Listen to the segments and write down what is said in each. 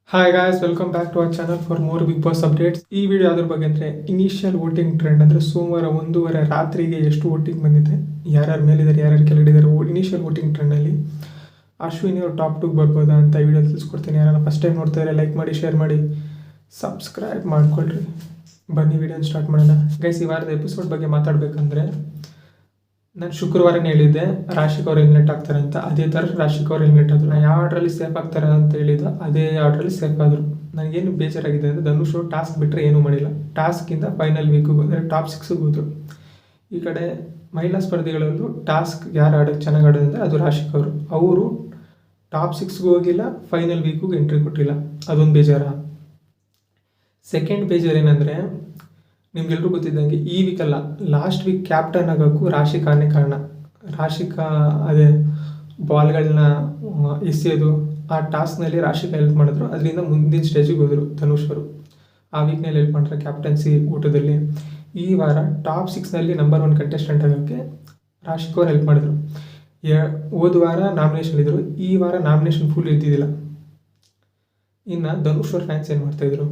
Hi guys, welcome back to our channel for more Bigg Boss updates. ಈ video ಅದ್ರ ಬಗ್ಗೆ ಅಂದರೆ initial voting trend ಅಂದರೆ ಸೋಮವಾರ 1:30 ರಾತ್ರಿಗೆ ಎಷ್ಟು ವೋಟಿಂಗ್ ಬಂದಿದೆ, ಯಾರ್ಯಾರು ಮೇಲಿದ್ದಾರೆ ಯಾರ್ಯಾರು ಕೆಳಗಿದ್ದಾರೆ, ಇನಿಷಿಯಲ್ ವೋಟಿಂಗ್ ಟ್ರೆಂಡಲ್ಲಿ ಅಶ್ವಿನಿ ಅವರು ಟಾಪ್ 2 ಬರ್ಬೋದಾ ಅಂತ ವಿಡಿಯೋ ತಿಳಿಸ್ಕೊಡ್ತೀನಿ. ಯಾರು ಫಸ್ಟ್ ಟೈಮ್ ನೋಡ್ತಾ ಇದ್ದಾರೆ ಲೈಕ್ ಮಾಡಿ, ಶೇರ್ ಮಾಡಿ, ಸಬ್ಸ್ಕ್ರೈಬ್ ಮಾಡ್ಕೊಳ್ರಿ. ಬನ್ನಿ ವಿಡಿಯೋನ ಸ್ಟಾರ್ಟ್ ಮಾಡೋಣ. ಗೈಸ್, ಈ ವಾರದ ಎಪಿಸೋಡ್ ಬಗ್ಗೆ ಮಾತಾಡಬೇಕಂದ್ರೆ ನಾನು ಶುಕ್ರವಾರನೇ ಹೇಳಿದ್ದೆ ರಾಶಿಕ್ ಅವ್ರು ಎಲಿಮಿನೇಟ್ ಆಗ್ತಾರೆ ಅಂತ. ಅದೇ ಥರ ರಾಶಿಕ್ ಅವ್ರು ಎಲಿಮಿನೇಟ್ ಆದರು. ನಾನು ಯಾವ ಆರ್ಡ್ರಲ್ಲಿ ಸೇಫ್ ಆಗ್ತಾರೆ ಅಂತ ಹೇಳಿದ್ದು ಅದೇ ಆರ್ಡ್ರಲ್ಲಿ ಸೇಫ್ ಆದರು. ನನಗೇನು ಬೇಜಾರಾಗಿದೆ ಅಂದರೆ ಧನುಷ್ ಟಾಸ್ಕ್ ಬಿಟ್ಟರೆ ಏನೂ ಮಾಡಿಲ್ಲ. ಟಾಸ್ಕಿಂದ ಫೈನಲ್ ವೀಕಿಗೆ ಅಂದರೆ ಟಾಪ್ 6ಗೆ ಹೋದರು. ಈ ಕಡೆ ಮಹಿಳಾ ಸ್ಪರ್ಧಿಗಳಲ್ಲೂ ಟಾಸ್ಕ್ ಯಾರು ಆಡೋದು ಚೆನ್ನಾಗಿ ಆಡೋದಂದರೆ ಅದು ರಾಶಿಕ್ ಅವರು ಟಾಪ್ 6ಗೆ ಹೋಗಿಲ್ಲ, ಫೈನಲ್ ವೀಕಿಗೆ ಎಂಟ್ರಿ ಕೊಟ್ಟಿಲ್ಲ. ಅದೊಂದು ಬೇಜಾರ. ಸೆಕೆಂಡ್ ಬೇಜಾರು ಏನಂದರೆ ನಿಮ್ಗೆಲ್ರೂ ಗೊತ್ತಿದ್ದಂಗೆ ಈ ವೀಕ್ ಅಲ್ಲ, ಲಾಸ್ಟ್ ವೀಕ್ ಕ್ಯಾಪ್ಟನ್ ಆಗೋಕ್ಕೂ ರಾಶಿಕಾನೇ ಕಾರಣ. ರಾಶಿಕಾ ಅದೇ ಬಾಲ್ಗಳನ್ನ ಎಸೆಯೋದು ಆ ಟಾಸ್ಕ್ನಲ್ಲಿ ರಾಶಿಕಾ ಹೆಲ್ಪ್ ಮಾಡಿದ್ರು. ಅದರಿಂದ ಮುಂದಿನ ಸ್ಟೇಜಿಗೆ ಹೋದರು ಧನುಷ್ ಅವರು. ಆ ವೀಕ್ನಲ್ಲಿ ಹೆಲ್ಪ್ ಮಾಡ್ತಾರೆ ಕ್ಯಾಪ್ಟನ್ಸಿ ಊಟದಲ್ಲಿ. ಈ ವಾರ ಟಾಪ್ 6ನಲ್ಲಿ ನಂಬರ್ 1 ಕಂಟೆಸ್ಟೆಂಟ್ ಆಗೋಕ್ಕೆ ರಾಶಿಕ್ ಅವ್ರು ಹೆಲ್ಪ್ ಮಾಡಿದ್ರು. ಹೋದ ವಾರ ನಾಮಿನೇಷನ್ ಇದ್ದರು, ಈ ವಾರ ನಾಮಿನೇಷನ್ ಫುಲ್ ಇದ್ದಿದ್ದಿಲ್ಲ. ಇನ್ನು ಧನುಷ್ ಅವ್ರ ಫ್ಯಾನ್ಸ್ ಏನು ಮಾಡ್ತಾಯಿದ್ರು,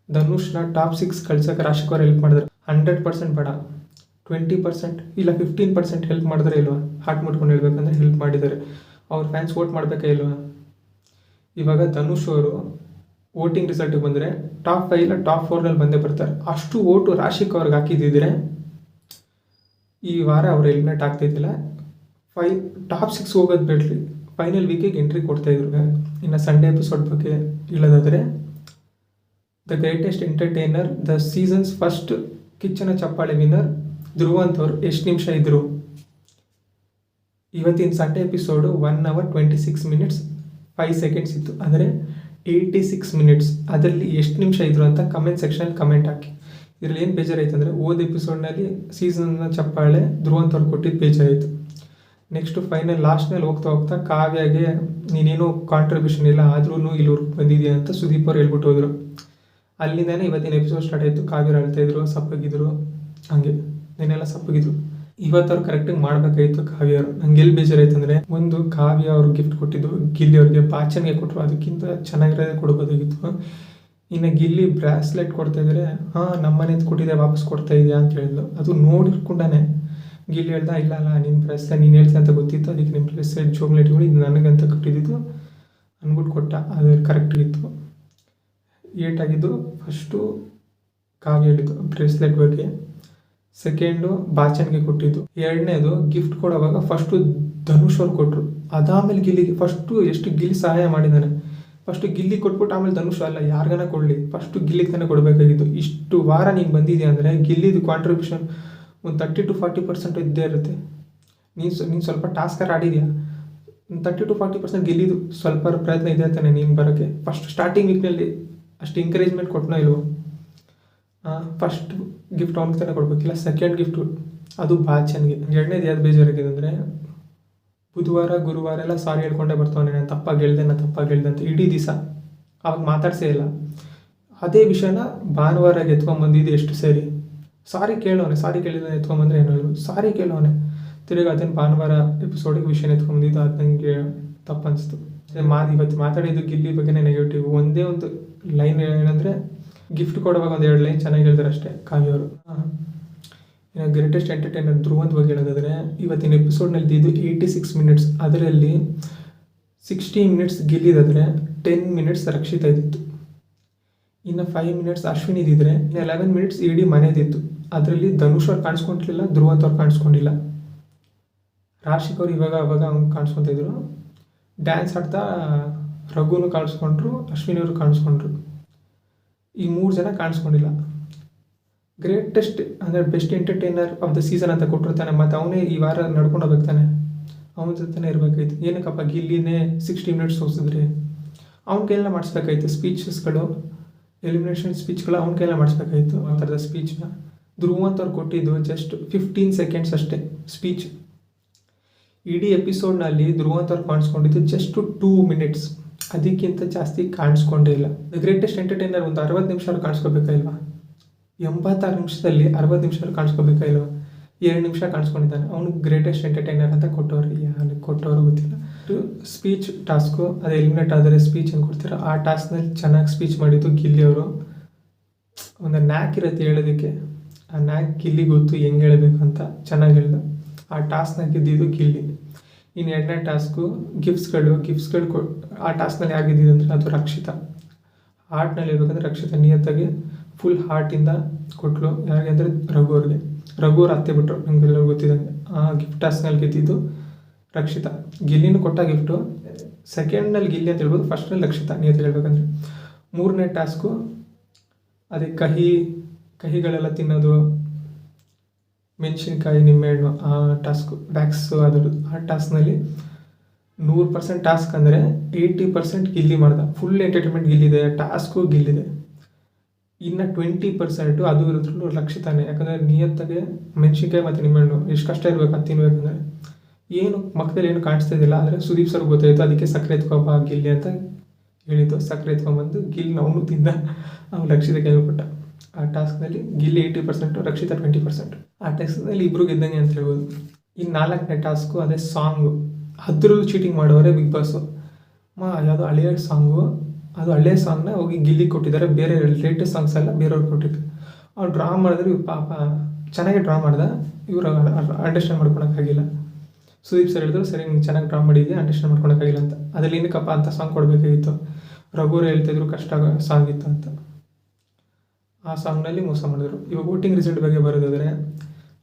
ಧನುಷ್ನ ಟಾಪ್ 6 ಕಳ್ಸೋಕೆ ರಾಶಿಕ್ ಅವ್ರು ಹೆಲ್ಪ್ ಮಾಡಿದ್ರು. 100% ಬೇಡ, 20% ಇಲ್ಲ 15% ಹೆಲ್ಪ್ ಮಾಡಿದ್ರೆ ಇಲ್ವಾ? ಹಾಟ್ ಮುಟ್ಕೊಂಡು ಹೇಳ್ಬೇಕಂದ್ರೆ ಹೆಲ್ಪ್ ಮಾಡಿದ್ದಾರೆ. ಅವ್ರ ಫ್ಯಾನ್ಸ್ ವೋಟ್ ಮಾಡಬೇಕಾ ಇಲ್ವಾ? ಇವಾಗ ಧನುಷ್ ಅವರು ವೋಟಿಂಗ್ ರಿಸಲ್ಟಿಗೆ ಬಂದರೆ ಟಾಪ್ 5 ಇಲ್ಲ ಟಾಪ್ 4ನಲ್ಲಿ ಬಂದೇ ಬರ್ತಾರೆ. ಅಷ್ಟು ವೋಟು ರಾಶಿಕ್ ಅವ್ರಿಗೆ ಹಾಕಿದ್ದಿದ್ರೆ ಈ ವಾರ ಅವ್ರು ಎಲಿಮಿನೇಟ್ ಆಗ್ತಾಯಿದ್ದಿಲ್ಲ. ಟಾಪ್ 6 ಹೋಗೋದು ಬಿಡ್ರಿ, ಫೈನಲ್ ವೀಕಿಗೆ ಎಂಟ್ರಿ ಕೊಡ್ತಾಯಿದ್ರು. ಇನ್ನು ಸಂಡೇ ಎಪಿಸೋಡ್ ಬಗ್ಗೆ ಹೇಳೋದಾದರೆ the greatest entertainer, the seasons first ಕಿಚ್ಚನ ಚಪ್ಪಾಳೆ ವಿನ್ನರ್ ಧ್ರುವಂತ್ ಅವರು ಎಷ್ಟು ನಿಮಿಷ ಇದ್ದರು? ಇವತ್ತಿನ Sunday episode 1 hour 26 minutes 5 seconds ಇತ್ತು. ಅಂದರೆ 86 minutes. ಅದರಲ್ಲಿ ಎಷ್ಟು ನಿಮಿಷ ಇದ್ರು ಅಂತ ಕಮೆಂಟ್ ಸೆಕ್ಷನಲ್ಲಿ ಕಮೆಂಟ್ ಹಾಕಿ. ಇದರಲ್ಲಿ ಏನು ಬೇಜಾರಾಯಿತು ಅಂದರೆ ಓದ್ ಎಪಿಸೋಡ್ನಲ್ಲಿ ಸೀಸನ್ನ ಚಪ್ಪಾಳೆ ಧ್ರುವಂತ್ ಅವ್ರು ಕೊಟ್ಟಿದ್ದು ಬೇಜಾರಾಯಿತು. ನೆಕ್ಸ್ಟು ಫೈನಲ್ ಲಾಸ್ಟ್ನಲ್ಲಿ ಹೋಗ್ತಾ ಕಾವ್ಯಾಗೆ ನೀನೇನು ಕಾಂಟ್ರಿಬ್ಯೂಷನ್ ಇಲ್ಲ ಆದ್ರೂ ಇಲ್ಲಿವ್ರಿಗೆ ಬಂದಿದೆಯಾ ಅಂತ ಸುದೀಪ್ ಅವ್ರು ಹೇಳ್ಬಿಟ್ಟು ಹೋದರು. ಅಲ್ಲಿಂದಾನೆ ಇವತ್ತಿನ ಎಪಿಸೋಡ್ ಸ್ಟಾರ್ಟ್ ಆಯಿತು. ಕಾವ್ಯರು ಅಳ್ತಾಯಿದ್ರು, ಸಪ್ಪಗಿದ್ರು, ಹಂಗೆ ನೆನೆಲ್ಲ ಸಪ್ಪಗಿದ್ರು. ಇವತ್ತವ್ರು ಕರೆಕ್ಟಾಗಿ ಮಾಡಬೇಕಾಗಿತ್ತು ಕಾವ್ಯರು. ನಂಗೆ ಎಲ್ಲಿ ಬೇಜಾರಾಯ್ತು ಅಂದರೆ, ಒಂದು ಕಾವ್ಯ ಅವ್ರು ಗಿಫ್ಟ್ ಕೊಟ್ಟಿದ್ದು ಗಿಲ್ಲಿ ಅವ್ರಿಗೆ, ಬಾಚನ್ಗೆ ಕೊಟ್ಟರು, ಅದಕ್ಕಿಂತ ಚೆನ್ನಾಗಿರೋದೇ ಕೊಡ್ಬೋದಾಗಿತ್ತು. ಇನ್ನು ಗಿಲ್ಲಿ ಬ್ರಾಸ್ಲೆಟ್ ಕೊಡ್ತಾಯಿದ್ರೆ ನಮ್ಮನೇದು ಕೊಟ್ಟಿದ್ದೆ ವಾಪಸ್ ಕೊಡ್ತಾ ಇದೆಯಾ ಅಂತ ಹೇಳಿದ್ಲು. ಅದು ನೋಡಿರ್ಕೊಂಡೇ ಗಿಲ್ಲಿ ಹೇಳ್ದ, ಇಲ್ಲ ನಿಮ್ಮ ಬ್ರಾಸ್ಲೆಟ್ ನೀನು ಹೇಳ್ತಾ ಅಂತ ಗೊತ್ತಿತ್ತು, ಅದಕ್ಕೆ ನಿಮ್ಮ ಬ್ರಾಸ್ಲೆಟ್ ಜೋಗ್ಲೆಟ್ಗಳು ಇದು ನನಗಂತ ಕೊಟ್ಟಿದ್ದು ಅಂದ್ಬಿಟ್ಟು ಕೊಟ್ಟ. ಅದು ಕರೆಕ್ಟಾಗಿತ್ತು. ಏಟಾಗಿದ್ದು ಫಸ್ಟು ಕಾವ್ಯ ಹೇಳಿದ್ದು ಬ್ರೇಸ್ಲೆಟ್ ಬಗ್ಗೆ, ಸೆಕೆಂಡು ಬಾಚನ್ಗೆ ಕೊಟ್ಟಿದ್ದು, ಎರಡನೇದು ಗಿಫ್ಟ್ ಕೊಡೋವಾಗ ಫಸ್ಟು ಧನುಷ್ ಅವ್ರು ಕೊಟ್ಟರು. ಅದಾದಮೇಲೆ ಗಿಲ್ಲಿಗೆ ಫಸ್ಟು ಎಷ್ಟು ಗಿಲ್ಲಿ ಸಹಾಯ ಮಾಡಿದ್ದಾನೆ. ಫಸ್ಟು ಗಿಲ್ಲಿ ಕೊಟ್ಬಿಟ್ಟು ಆಮೇಲೆ ಧನುಷ್ ಅಲ್ಲ ಯಾರಿಗಾನ ಕೊಡಲಿ, ಫಸ್ಟು ಗಿಲ್ಲಿಗೆ ತಾನೇ ಕೊಡಬೇಕಾಗಿತ್ತು. ಇಷ್ಟು ವಾರ ನೀನು ಬಂದಿದೆಯಾ ಅಂದರೆ ಗಿಲ್ಲಿದು ಕಾಂಟ್ರಿಬ್ಯೂಷನ್ ಒಂದು 30 to 40% ಇದ್ದೇ ಇರುತ್ತೆ. ನೀನು ಸ್ವಲ್ಪ ಟಾಸ್ಕರ್ ಆಡಿದೆಯಾ, 30 to 40% ಗಿಲ್ಲಿದು ಸ್ವಲ್ಪ ಪ್ರಯತ್ನ ಇದೆ ತಾನೆ ನೀನು ಬರೋಕ್ಕೆ. ಫಸ್ಟ್ ಸ್ಟಾರ್ಟಿಂಗ್ ವೀಕ್ನಲ್ಲಿ ಅಷ್ಟು ಎಂಕರೇಜ್ಮೆಂಟ್ ಕೊಟ್ಟನೋ ಇಲ್ವೋ? ಫಸ್ಟ್ ಗಿಫ್ಟ್ ಅವ್ನಿಗೆ ತಾನೇ ಕೊಡಬೇಕಿಲ್ಲ, ಸೆಕೆಂಡ್ ಗಿಫ್ಟು ಅದು ಬಾಚನ್ಗೆ. ಎರಡನೇದು ಯಾವ್ದು ಬೇಜಾರಾಗಿದೆ ಅಂದರೆ ಬುಧವಾರ ಗುರುವಾರ ಎಲ್ಲ ಸಾರಿ ಹೇಳ್ಕೊಂಡೇ ಬರ್ತಾನೆ, ನಾನು ತಪ್ಪಾಗಿ ಹೇಳ್ದೆ ಅಂತ ಇಡೀ ದಿವಸ ಅವಾಗ ಮಾತಾಡ್ಸೇ ಇಲ್ಲ. ಅದೇ ವಿಷಯನ ಭಾನುವಾರ ಎತ್ಕೊಂಬಂದಿದ್ದು ಎಷ್ಟು ಸರಿ. ಸಾರಿ ಕೇಳೋನೆ, ಸಾರಿ ಕೇಳಿದ ಎತ್ಕೊಂಬಂದ್ರೆ ಏನು ಹೇಳೋದು, ಸಾರಿ ಕೇಳೋನೆ. ತಿರುಗಿ ಅದನ್ನು ಭಾನುವಾರ ಎಪಿಸೋಡಿಗೆ ವಿಷಯನ ಎತ್ಕೊಂಬಂದಿದ್ದು, ಅದು ನನಗೆ ತಪ್ಪು ಅನಿಸ್ತು. ಇವತ್ತು ಮಾತಾಡಿದ್ದು ಗಿಲ್ಲಿ ಬಗ್ಗೆನೇ ನೆಗೆಟಿವ್. ಒಂದೇ ಒಂದು ಲೈನ್ ಏನಂದರೆ ಗಿಫ್ಟ್ ಕೊಡುವಾಗ ಒಂದು 2 ಲೈನ್ ಚೆನ್ನಾಗಿ ಹೇಳ್ತಾರೆ ಅಷ್ಟೇ ಕಾವ್ಯವರು. ಇನ್ನು ಗ್ರೇಟೆಸ್ಟ್ ಎಂಟರ್ಟೈನರ್ ಧ್ರುವಂತ್ ಬಗ್ಗೆ ಹೇಳೋದಾದರೆ ಇವತ್ತಿನ ಎಪಿಸೋಡ್ನಲ್ಲಿ ಇದು 86 minutes. ಅದರಲ್ಲಿ 16 minutes ಗಿಲ್ಲಿದಾದರೆ 10 minutes ರಕ್ಷಿತಾ ಇದ್ದಿತ್ತು. ಇನ್ನು 5 minutes ಅಶ್ವಿನಿದಿದ್ರೆ ಇನ್ನು 11 minutes ಇಡೀ ಮನೆದಿತ್ತು. ಅದರಲ್ಲಿ ಧನುಷ್ ಅವ್ರು ಕಾಣಿಸ್ಕೊಂಡಿರಲಿಲ್ಲ, ಧ್ರುವಂತ್ ಅವ್ರು ಕಾಣಿಸ್ಕೊಂಡಿಲ್ಲ. ರಾಶಿಕ್ ಅವ್ರು ಇವಾಗ ಅವ್ನು ಕಾಣಿಸ್ಕೊತಾ ಇದ್ರು. ಡ್ಯಾನ್ಸ್ ಆಡ್ತಾ ರಘುನು ಕಾಣಿಸ್ಕೊಂಡ್ರು, ಅಶ್ವಿನಿ ಅವರು ಕಾಣಿಸ್ಕೊಂಡ್ರು. ಈ 3 ಜನ ಕಾಣಿಸ್ಕೊಂಡಿಲ್ಲ. ಗ್ರೇಟೆಸ್ಟ್ ಅಂದರೆ best entertainer of the season ಅಂತ ಕೊಟ್ಟಿರ್ತಾನೆ, ಮತ್ತು ಅವನೇ ಈ ವಾರ ನಡ್ಕೊಂಡು ಹೋಗ್ತಾನೆ, ಅವನ ಜೊತೆನೇ ಇರಬೇಕಾಯ್ತು. ಏನಕ್ಕಪ್ಪ ಗಿಲ್ಲಿನೇ 60 minutes ಹೋಗಿಸಿದ್ರೆ ಅವ್ನ ಕೈಯೆಲ್ಲ ಮಾಡಿಸ್ಬೇಕಾಯ್ತು. ಸ್ಪೀಚಸ್ಗಳು, ಎಲಿಮಿನೇಷನ್ ಸ್ಪೀಚ್ಗಳು ಅವ್ನ ಕೈಯೆಲ್ಲ ಮಾಡಿಸ್ಬೇಕಾಯ್ತು. ಆ ಥರದ ಸ್ಪೀಚ್ನ ಧ್ರುವಂತ್ ಅವ್ರು ಕೊಟ್ಟಿದ್ದು ಜಸ್ಟ್ 15 seconds ಅಷ್ಟೇ ಸ್ಪೀಚ್. ಇಡೀ ಎಪಿಸೋಡ್ನಲ್ಲಿ ಧ್ರುವಂತ್ ಅವ್ರು ಕಾಣಿಸ್ಕೊಂಡಿದ್ದು ಜಸ್ಟ್ 2 minutes, ಅದಕ್ಕಿಂತ ಜಾಸ್ತಿ ಕಾಣಿಸ್ಕೊಂಡೇ ಇಲ್ಲ. ದ ಗ್ರೇಟೆಸ್ಟ್ ಎಂಟರ್ಟೈನರ್ ಒಂದು 60 ನಿಮಿಷ ಕಾಣಿಸ್ಕೋಬೇಕಾಗಿಲ್ವಾ? 86 ನಿಮಿಷದಲ್ಲಿ 60 ನಿಮಿಷ ಕಾಣಿಸ್ಕೋಬೇಕಾಗಿಲ್ವಾ? 2 ನಿಮಿಷ ಕಾಣಿಸ್ಕೊಂಡಿದ್ದಾನೆ. ಅವನು ಗ್ರೇಟೆಸ್ಟ್ ಎಂಟರ್ಟೈನರ್ ಅಂತ ಕೊಟ್ಟವ್ರು, ಯಾರಿಗೆ ಕೊಟ್ಟವರು ಗೊತ್ತಿಲ್ಲ. ಸ್ಪೀಚ್ ಟಾಸ್ಕು, ಅದು ಎಲಿಮಿನೇಟ್ ಆದರೆ ಸ್ಪೀಚ್ ಹೆಂಗೆ ಕೊಡ್ತೀರ, ಆ ಟಾಸ್ಕ್ನಲ್ಲಿ ಚೆನ್ನಾಗಿ ಸ್ಪೀಚ್ ಮಾಡಿದ್ದು ಗಿಲ್ಲಿ ಅವರು. ಒಂದು ನ್ಯಾಕ್ ಇರುತ್ತೆ ಹೇಳೋದಕ್ಕೆ, ಆ ನ್ಯಾಕ್ ಗಿಲ್ಲಿ ಗೊತ್ತು ಹೆಂಗೆ ಹೇಳಬೇಕು ಅಂತ, ಚೆನ್ನಾಗಿ ಹೇಳ್ದ. ಆ ಟಾಸ್ಕ್ನ ಗೆದ್ದಿದ್ದು ಗಿಲ್ಲಿ. ಇನ್ನು ಎರಡನೇ ಟಾಸ್ಕು ಗಿಫ್ಟ್ಸ್ಗಳು ಆ ಟಾಸ್ಕ್ನಲ್ಲಿ ಆಗಿದ್ದು ಅಂದರೆ ಅದು ರಕ್ಷಿತಾ. ಹಾರ್ಟ್ನಲ್ಲಿ ಇರಬೇಕಂದ್ರೆ ರಕ್ಷಿತಾ ನಿಯತ್ತಾಗಿ ಫುಲ್ ಹಾರ್ಟಿಂದ ಕೊಟ್ಟಲು. ಯಾರಿಗೆ ಅಂದರೆ ರಘು ಅವ್ರು ಅತ್ತೆ ಬಿಟ್ಟರು, ನಮಗೆಲ್ಲರೂ ಗೊತ್ತಿದ್ದಂಗೆ. ಆ ಗಿಫ್ಟ್ ಟಾಸ್ಕ್ನಲ್ಲಿ ಗೆದ್ದಿದ್ದು ರಕ್ಷಿತಾ. ಗಿಲ್ಲಿನೂ ಕೊಟ್ಟ ಗಿಫ್ಟು. ಸೆಕೆಂಡ್ನಲ್ಲಿ ಗಿಲ್ಲಿ ಅಂತ ಹೇಳ್ಬೋದು, ಫಸ್ಟ್ನಲ್ಲಿ ರಕ್ಷಿತಾ ನಿಯತ್ತಾಗಿ ಹೇಳ್ಬೇಕಂದ್ರೆ. ಮೂರನೇ ಟಾಸ್ಕು ಅದೇ ಕಹಿಗಳೆಲ್ಲ ತಿನ್ನೋದು, ಮೆಣಸಿನ್ಕಾಯಿ ನಿಂಬೆಹಣ್ಣು, ಆ ಟಾಸ್ಕು ವ್ಯಾಕ್ಸು ಅದರದ್ದು. ಆ ಟಾಸ್ಕ್ನಲ್ಲಿ 100% ಟಾಸ್ಕ್ ಅಂದರೆ 80% ಗಿಲ್ಲಿ ಮಾಡ್ದ. ಫುಲ್ ಎಂಟರ್ಟೈನ್ಮೆಂಟ್ ಗಿಲ್ಲಿದೆ, ಟಾಸ್ಕು ಗಿಲ್ಲಿದೆ. ಇನ್ನು 20% ಅದು ಇರೋದ್ರಲ್ಲೂ ರಕ್ಷಿತಾನೆ. ಯಾಕಂದರೆ ನಿಯತ್ತಾಗೆ ಮೆಣಸಿನ್ಕಾಯಿ ಮತ್ತು ನಿಂಬೆಹಣ್ಣು ಎಷ್ಟು ಕಷ್ಟ ಇರಬೇಕು ಅದು ತಿನ್ಬೇಕಂದ್ರೆ. ಏನು ಮಕ್ಕದಲ್ಲಿ ಏನು ಕಾಣಿಸ್ತಾ ಇದ್ದಿಲ್ಲ, ಆದರೆ ಸುದೀಪ್ ಸರ್ ಗೊತ್ತಾಯಿತು, ಅದಕ್ಕೆ ಸಕ್ಕರೆ ಎತ್ಕೊಬ್ಬ ಗಿಲ್ಲಿ ಅಂತ ಹೇಳಿದ್ದು. ಸಕ್ಕರೆ ಎತ್ಕೊಂಬಂದು ಗಿಲ್ಲಿ ಅವನು ತಿಂದ, ಅವ್ನು ರಕ್ಷಿತಾ ಕೇಳ್ಕೊಟ್ಟ. ಆ ಟಾಸ್ಕ್ನಲ್ಲಿ ಗಿಲ್ಲಿ 80%, ರಕ್ಷಿತಾ 20%. ಆ ಟಾಸ್ಕ್ನಲ್ಲಿ ಇಬ್ಬರು ಗೆದ್ದಂಗೆ ಅಂತ ಹೇಳ್ಬೋದು. ಇನ್ನು 4ನೇ ಟಾಸ್ಕು ಅದೇ ಸಾಂಗು. ಅದರಲ್ಲೂ ಚೀಟಿಂಗ್ ಮಾಡೋರೆ ಬಿಗ್ ಬಾಸು. ಯಾವುದೋ ಹಳೆಯ ಸಾಂಗು, ಅದು ಹಳೆಯ ಸಾಂಗ್ನ ಹೋಗಿ ಗಿಲ್ಲಿ ಕೊಟ್ಟಿದ್ದಾರೆ. ಬೇರೆ ಲೇಟೆಸ್ಟ್ ಸಾಂಗ್ಸ್ ಎಲ್ಲ ಬೇರೆಯವ್ರು ಕೊಟ್ಟಿದ್ದಾರೆ. ಅವ್ರು ಡ್ರಾ ಮಾಡಿದ್ರೆ ಇವ್ರು ಪಾಪ ಚೆನ್ನಾಗಿ ಡ್ರಾ ಮಾಡ್ದೆ, ಇವರು ಅಂಡರ್ಸ್ಟ್ಯಾಂಡ್ ಮಾಡ್ಕೊಳಕ್ಕಾಗಿಲ್ಲ. ಸುದೀಪ್ ಸರ್ ಹೇಳಿದ್ರು, ಸರಿ ನೀನು ಚೆನ್ನಾಗಿ ಡ್ರಾ ಮಾಡಿದ್ಯಾ, ಅಂಡರ್ಸ್ಟ್ಯಾಂಡ್ ಮಾಡ್ಕೊಳಕ್ಕಾಗಿಲ್ಲ ಅಂತ. ಅದ್ರಲ್ಲಿ ಏನಕ್ಕಪ್ಪ ಅಂತ ಸಾಂಗ್ ಕೊಡಬೇಕಾಗಿತ್ತು. ರಘುವರು ಹೇಳ್ತಿದ್ರು ಕಷ್ಟ ಸಾಂಗ್ ಇತ್ತು ಅಂತ. ಆ ಸಾಂಗ್ನಲ್ಲಿ ಮೋಸ ಮಾಡಿದ್ರು. ಇವಾಗ ವೋಟಿಂಗ್ ರಿಸಲ್ಟ್ ಬಗ್ಗೆ ಬರೋದಾದರೆ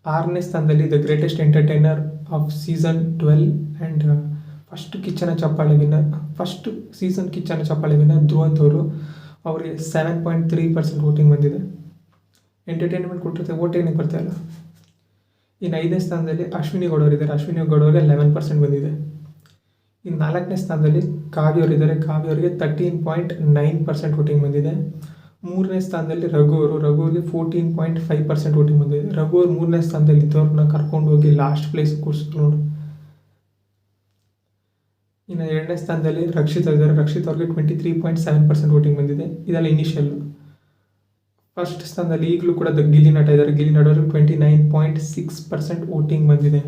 6ನೇ ಸ್ಥಾನದಲ್ಲಿ the greatest entertainer of season 12 and first season ಕಿಚ್ಚನ ಚಪ್ಪಾಳೆ ವಿನ್ನರ್ ಧ್ರುವಂತ್ ಅವರು. ಅವರಿಗೆ 7.3% ವೋಟಿಂಗ್ ಬಂದಿದೆ. ಎಂಟರ್ಟೈನ್ಮೆಂಟ್ ಕೊಟ್ಟಿರುತ್ತೆ, ವೋಟ್ ಏನಕ್ಕೆ ಬರ್ತಾಯಿಲ್ಲ. ಇನ್ನು 5ನೇ ಸ್ಥಾನದಲ್ಲಿ ಅಶ್ವಿನಿ ಗೌಡ ಅವರಿದ್ದಾರೆ. ಅಶ್ವಿನಿ ಗೌಡ ಅವರಿಗೆ 11% ಬಂದಿದೆ. ಇನ್ನು 4ನೇ ಸ್ಥಾನದಲ್ಲಿ ಕಾವ್ಯ ಅವರಿದ್ದಾರೆ. ಕಾವ್ಯ ಅವರಿಗೆ 13.9% ವೋಟಿಂಗ್ ಬಂದಿದೆ. 3ನೇ ಸ್ಥಾನದಲ್ಲಿ ರಘುವರಿಗೆ 14.5% ವೋಟಿಂಗ್ ಬಂದಿದೆ. ರಘು ಅವರು 3ನೇ ಸ್ಥಾನದಲ್ಲಿ ಇದ್ದವ್ರನ್ನ ಕರ್ಕೊಂಡು ಹೋಗಿ ಲಾಸ್ಟ್ ಪ್ಲೇಸ್ ಕೂರಿಸಿದ್ರು ನೋಡು. ಇನ್ನು 2ನೇ ಸ್ಥಾನದಲ್ಲಿ ರಕ್ಷಿತಾ ಇದ್ದಾರೆ. ರಕ್ಷಿತಾ ಅವ್ರಿಗೆ 23.7% ವೋಟಿಂಗ್ ಬಂದಿದೆ. ಇದೆಲ್ಲ ಇನಿಷಿಯಲ್ಲು. ಫಸ್ಟ್ ಸ್ಥಾನದಲ್ಲಿ ಈಗಲೂ ಕೂಡ ಗಿಲ್ಲಿ ನಟ ಇದ್ದಾರೆ. ಗಿಲ್ಲಿ ನಟ ಅವ್ರಿಗೆ 29.6% ವೋಟಿಂಗ್ ಬಂದಿದೆ.